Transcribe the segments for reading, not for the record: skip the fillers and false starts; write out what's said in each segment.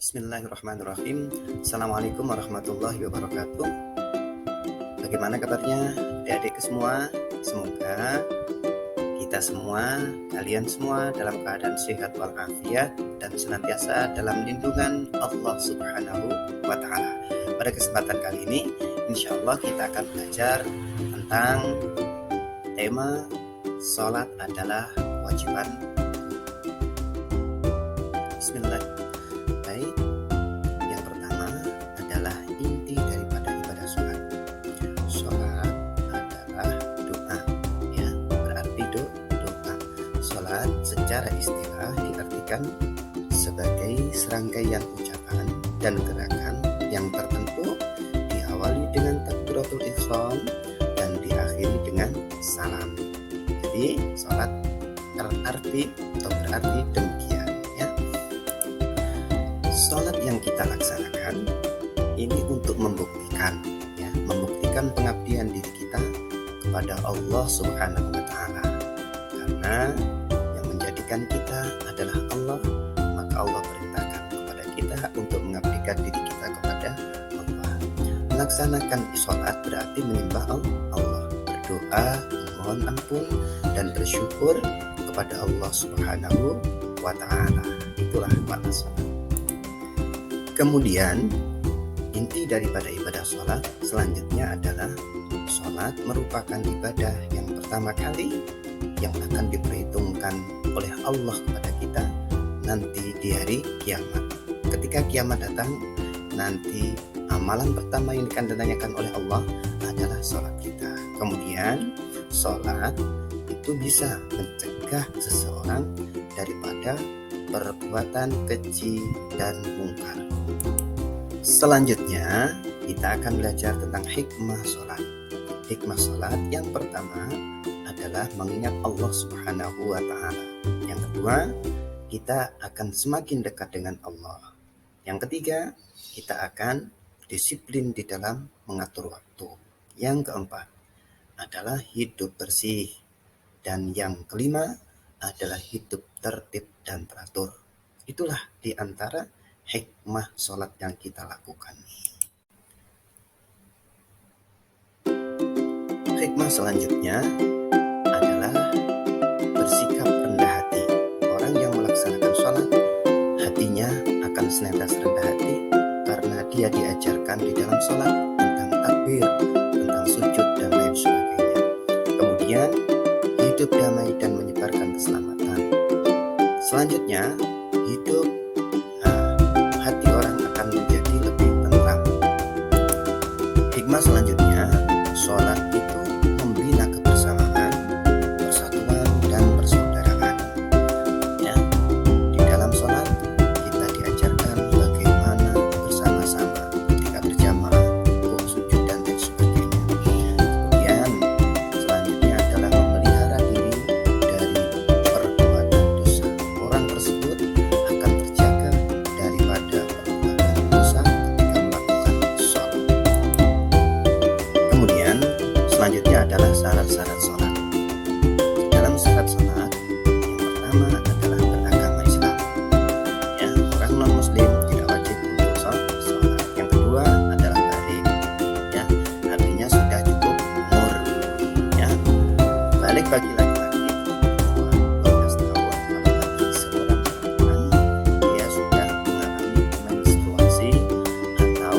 Bismillahirrahmanirrahim. Assalamualaikum warahmatullahi wabarakatuh. Bagaimana kabarnya adik-adik semua? Semoga kita semua, kalian semua dalam keadaan sehat walafiat dan senantiasa dalam lindungan Allah Subhanahu wa Ta'ala. Pada kesempatan kali ini, insya Allah kita akan belajar tentang tema sholat adalah kewajiban. Bismillah. Baik, yang pertama adalah inti daripada ibadah sholat. Sholat adalah doa, ya, berarti doa. Sholat secara istilah diartikan sebagai serangkaian ucapan dan gerakan yang tertentu diawali dengan takbiratul ihram dan diakhiri dengan salam. Jadi sholat berarti demikian, ya. Sholat yang kita laksanakan ini untuk membuktikan pengabdian diri kita kepada Allah Subhanahu wa Ta'ala. Karena yang menjadikan kita adalah Allah, maka Allah perintahkan kepada kita untuk mengabdikan diri kita kepada Allah. Melaksanakan sholat berarti menyembah Allah, berdoa, memohon ampun dan bersyukur kepada Allah Subhanahu wa Ta'ala. Itulah makna sholat. Kemudian inti daripada ibadah sholat selanjutnya adalah sholat merupakan ibadah yang pertama kali yang akan diperhitungkan oleh Allah kepada kita nanti di hari kiamat. Ketika kiamat datang, nanti amalan pertama yang akan ditanyakan oleh Allah adalah sholat kita. Kemudian sholat itu bisa mencegah seseorang daripada perbuatan keji dan mungkar. Selanjutnya kita akan belajar tentang hikmah sholat. Hikmah sholat yang pertama adalah mengingat Allah Subhanahu wa Ta'ala. Yang kedua, kita akan semakin dekat dengan Allah. Yang ketiga, kita akan disiplin di dalam mengatur waktu. Yang keempat adalah hidup bersih. Dan yang kelima adalah hidup tertib dan teratur. Itulah di antara hikmah sholat yang kita lakukan. Hikmah selanjutnya adalah bersikap rendah hati. Orang yang melaksanakan sholat, hatinya akan senantiasa rendah hati karena dia diajarkan di dalam sholat tentang takbir, tentang sujud dan lain sebagainya. Kemudian hidup damai dan menyebarkan keselamatan. Selanjutnya, hati orang akan menjadi lebih tenang. Hikmah selanjutnya, sholat itu membina kebersamaan, persatuan, dan persaudaraan. Ya, di dalam sholat kita diajarkan bagaimana bersama-sama ketika berjamaah, rukuk, sujud, dan lain sebagainya. Kemudian selanjutnya adalah memelihara diri dari perbuatan dosa. Orang tersebut akan terjaga daripada perbuatan dosa ketika melakukan sholat. Kemudian selanjutnya adalah syarat-syarat sholat. Dalam syarat sholat yang pertama adalah beragama Islam. Ya, orang non muslim tidak wajib untuk sholat. Yang kedua adalah balik. Ya, artinya sudah cukup umur. Ya, balik bagi laki-laki 12 tahun, kalau bagi seorang perempuan dia sudah mengalami menstruasi atau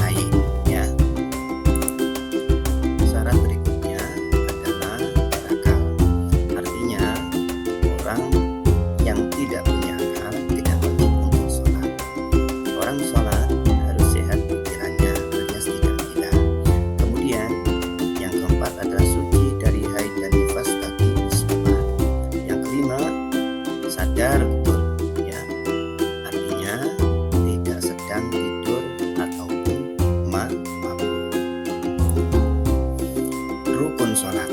haid. Ya. Syarat berikutnya adalah berakal. Artinya orang yang tidak punya akal tidak wajib untuk sholat. Orang sholat harus sehat pikirannya alias tidak gila. Kemudian yang keempat adalah suci dari haid dan nifas bagi muslimah. Yang kelima, sadar betul, ya, artinya tidak sedang tidur ataupun mabuk. Rukun sholat,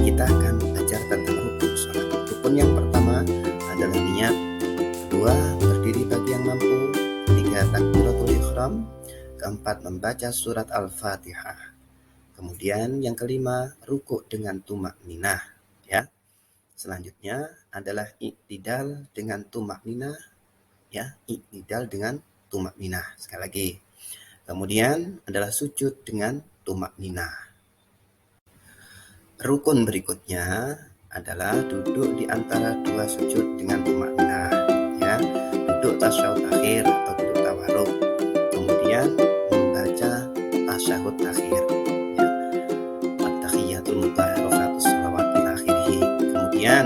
kita akan belajar tentang rukun sholat. Rukun yang pertama adalah niat, kedua berdiri bagi yang mampu, ketiga takbiratul ihram, keempat membaca surat Al-Fatihah. Kemudian yang kelima rukuk dengan tumakninah, ya. Selanjutnya adalah iktidal dengan tumakninah, ya, iktidal dengan tumak ninah. Sekali lagi. Kemudian adalah sujud dengan tumak ninah. Rukun berikutnya adalah duduk di antara dua sujud dengan tumak ninah, ya. Duduk tasyahud akhir atau duduk tawarruk. Kemudian membaca tasyahud akhir, ya. At-tahiyyatul mutahharatus shalawat ila akhirih. Kemudian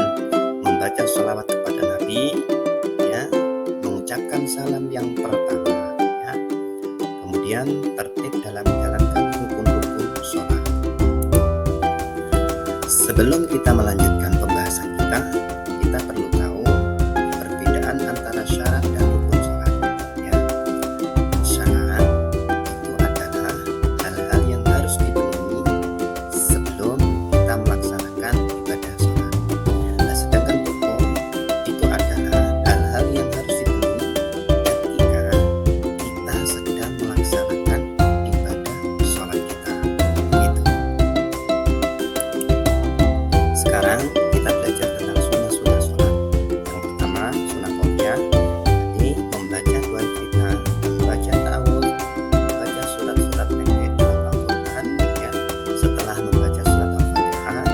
membaca sholawat kepada Nabi, ya. Mengucapkan salam yang pertama, ya. Kemudian tertib dalam menjalankan rukun-rukun sholat. Sebelum kita melanjutkan pembahasan kita perlu tahu perbedaan antara syarat dan rukun sholat, ya. Syarat itu adalah hal-hal yang harus dipenuhi sebelum kita melaksanakan ibadah sholat. Nah, sedangkan rukun itu adalah hal-hal yang harus dipenuhi ketika kita sedang melaksanakan ibadah sholat kita. Gitu. Sekarang kita belajar tentang sunnah-sunnah sholat. Yang pertama, sunnah qauliyah, yakni membaca dua cerita, membaca ta'awudz, membaca surat-surat pendek dalam Al-Quran, ya. Setelah membaca surat Al-Fatihah,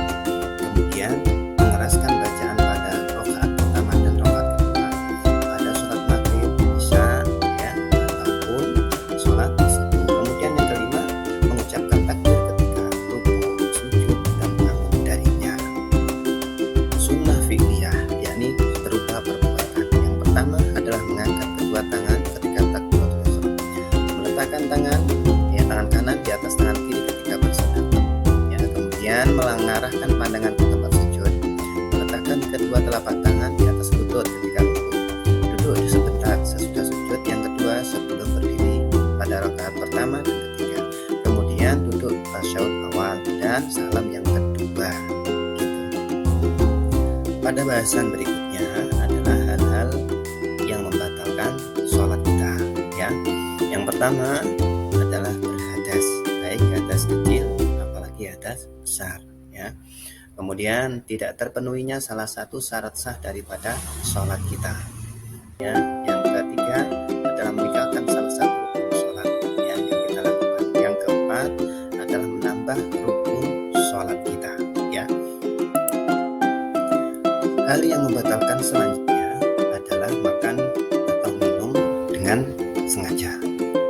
kemudian mengeraskan bacaan pada rakaat pertama dan rakaat kedua pada surat maghrib, isya, ya, ataupun sholat subuh. Kemudian yang kelima, mengucapkan takbir ketika rukuk, sujud, dan bangun darinya. Sunnah fi'liyah, yakni berupa perbuatan. Yang pertama adalah mengangkat kedua tangan ketika takbiratul ihram, meletakkan tangan kanan di atas tangan kiri ketika bersedekah, ya. Kemudian mengarahkan pandangan ke tempat sujud, meletakkan kedua telapak tangan di atas lutut ketika rukuk, duduk sebentar sesudah sujud yang kedua sebelum berdiri pada rakaat pertama dan ketiga, kemudian duduk tasyahud awal dan salam yang kedua. Pada bahasan berikutnya adalah hal-hal yang membatalkan sholat kita, ya. Yang pertama adalah berhadas, baik hadas kecil apalagi hadas besar, ya. Kemudian tidak terpenuhinya salah satu syarat sah daripada sholat kita, ya. Yang ketiga adalah meninggalkan salah satu rukun sholat, ya, yang kita lakukan. Yang keempat adalah menambah rukun sholat kita, ya. Hal yang membatalkan selanjutnya adalah makan atau minum dengan sengaja,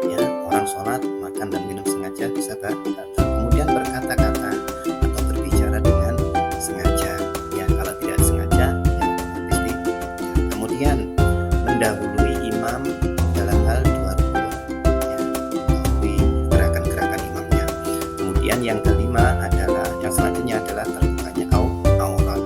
ya. Orang sholat makan dan minum sengaja bisa batal. Kemudian berkata-kata atau berbicara dengan sengaja, ya. Kalau tidak sengaja, ya otomatis tidak. Kemudian mendahului imam dalam hal dua rukun, ya, mendahului gerakan-gerakan imamnya. Kemudian yang kelima adalah, yang selanjutnya adalah terbukanya aurat.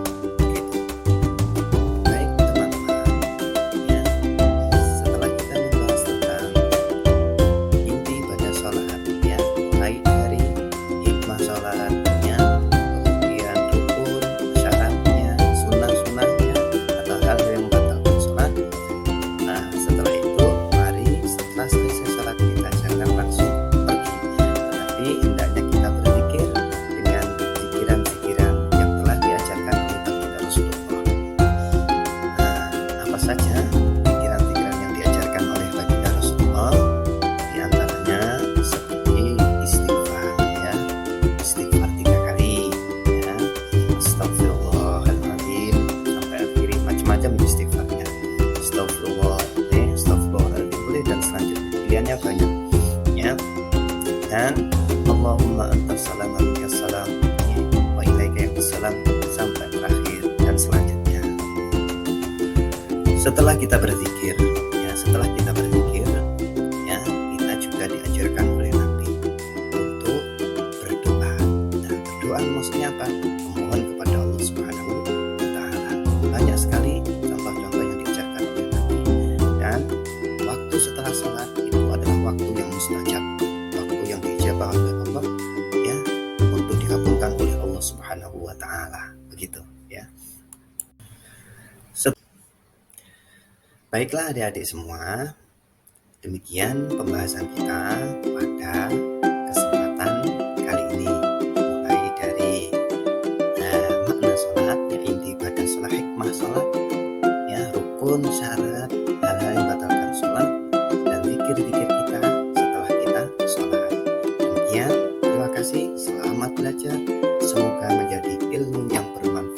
Saja pikiran-pikiran yang diajarkan oleh baginda Rasulullah, diantaranya seperti istighfar, ya. Istighfar 3 kali, ya. Astagfirullahaladzim sampai akhiri, macam-macam istighfarnya. Astagfirullahaladzim dan selanjutnya pilihannya banyak, ya. Dan Allahumma antas salam wa minkas salam wa ilaika salam sampai terakhir dan selanjutnya. Setelah kita berzikir, ya, ya, kita juga diajarkan oleh Nabi untuk berdoa. Nah, berdoa maksudnya apa? Memohon kepada Allah Subhanahu wa Ta'ala. Banyak sekali contoh-contoh yang diajarkan oleh Nabi. Dan waktu setelah sholat itu adalah waktu yang mustajab, waktu yang diijabah oleh Allah, ya, untuk dikabulkan oleh Allah Subhanahu wa Ta'ala. Begitu, ya. Baiklah adik-adik semua, demikian pembahasan kita pada kesempatan kali ini. Mulai dari makna sholat, ya, inti pada sholat, hikmah sholat, ya, rukun, syarat, hal-hal yang membatalkan sholat, dan zikir zikir-zikir kita setelah kita sholat. Demikian, terima kasih, selamat belajar. Semoga menjadi ilmu yang bermanfaat.